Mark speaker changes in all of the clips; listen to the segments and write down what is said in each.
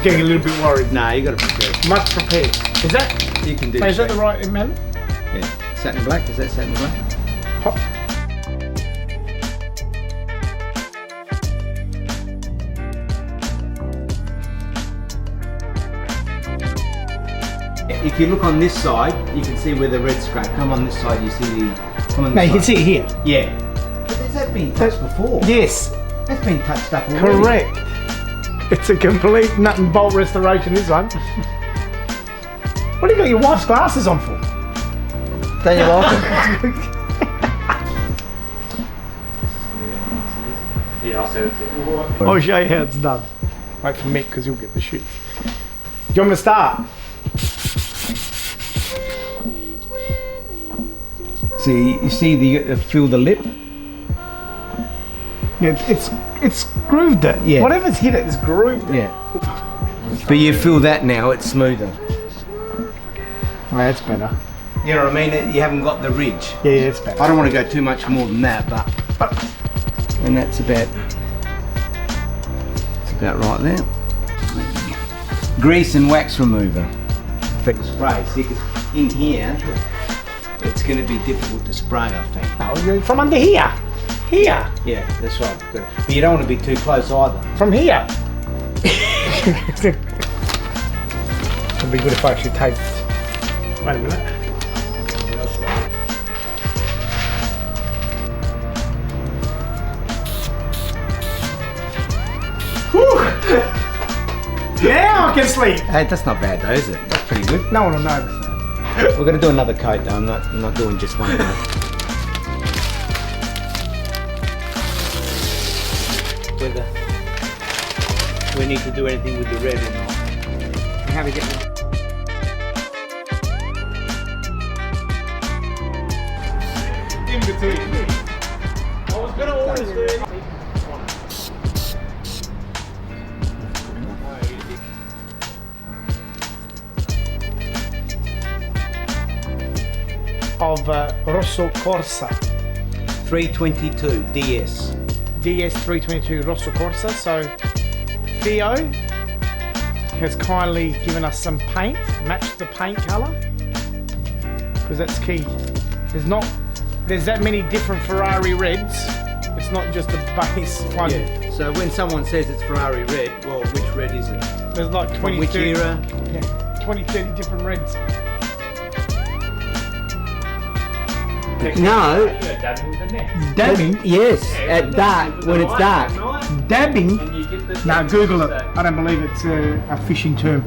Speaker 1: getting a little bit worried.
Speaker 2: Nah, you got to prepare.
Speaker 1: Much prepared. Is that?
Speaker 2: You can do.
Speaker 1: Is that the right amount?
Speaker 2: Yeah. Satin black. Is that satin black?
Speaker 1: Hop.
Speaker 2: If you look on this side, you can see where the red scrape. Come on this side, you see the. Come on this
Speaker 1: No, you
Speaker 2: side.
Speaker 1: can see it here.
Speaker 2: Yeah. But has that been touched before?
Speaker 1: Yes.
Speaker 2: That's been touched up already.
Speaker 1: Correct. It's a complete nut and bolt restoration, this one. What do you got your wife's glasses on for?
Speaker 2: Don't you like it?
Speaker 3: Yeah, I'll send it to you.
Speaker 1: I'll show you how it's done. Wait for Mick, because he'll get the shit. Do you want me to start?
Speaker 2: See, you see feel the lip?
Speaker 1: Yeah, it's grooved it.
Speaker 2: Yeah.
Speaker 1: Whatever's hit it, it's grooved it.
Speaker 2: Yeah. But you feel that now, it's smoother.
Speaker 1: Oh, that's better.
Speaker 2: You know what I mean? You haven't got the ridge.
Speaker 1: Yeah, it's better.
Speaker 2: I don't want to go too much more than that, but and that's about right there. Grease and wax remover. Effect spray. See, 'cause in here, it's going to be difficult to spray, I think.
Speaker 1: No, from under here. Here.
Speaker 2: Yeah, that's right. Good. But you don't want to be too close either.
Speaker 1: From here. It'd be good if I actually taped. Wait a minute. Now I can sleep.
Speaker 2: Hey, that's not bad though, is it? That's pretty good.
Speaker 1: No one will notice that.
Speaker 2: We're going to do another coat though. I'm not doing just one coat. Whether we need to do anything with the red or not.
Speaker 1: How to get them. In between. I was going to always do it. Of Rosso Corsa
Speaker 2: 322 DS.
Speaker 1: DS322 Rosso Corsa. So Theo has kindly given us some paint, matched the paint colour, because that's key. There's that many different Ferrari reds. It's not just a base one.
Speaker 2: Yeah. So when someone says it's Ferrari red, well, which red is it?
Speaker 1: There's like 20,
Speaker 2: which
Speaker 1: 30,
Speaker 2: era?
Speaker 1: Yeah, 20, 30 different reds.
Speaker 2: No.
Speaker 1: Dabbing?
Speaker 2: Yes, at dark, when it's dark.
Speaker 1: Dabbing? No, Google it. I don't believe it's a fishing term.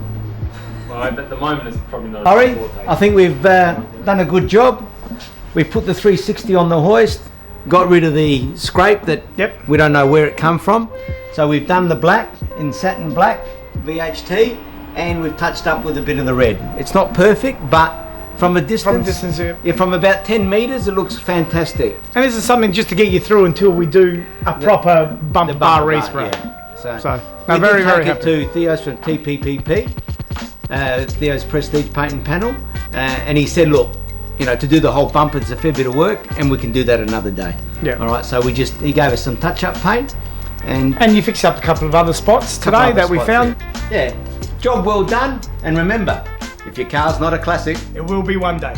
Speaker 3: Well, at the moment it's probably not.
Speaker 2: Ori, I think we've done a good job. We put the 360 on the hoist, got rid of the scrape that we don't know where it come from. So we've done the black in satin black, VHT, and we've touched up with a bit of the red. It's not perfect, but from a distance, from about 10 metres, it looks fantastic.
Speaker 1: And this is something just to get you through until we do a proper bumper bar respray.
Speaker 2: Yeah.
Speaker 1: So no, very happy.
Speaker 2: To Theo's from TPPP, Theo's Prestige Paint and Panel, and he said, look, you know, to do the whole bumper, it's a fair bit of work, and we can do that another day.
Speaker 1: Yeah.
Speaker 2: All right. So he gave us some touch-up paint, and
Speaker 1: you fixed up a couple of other spots today that we found.
Speaker 2: Yeah. Job well done, and remember, if your car's not a classic,
Speaker 1: it will be one day.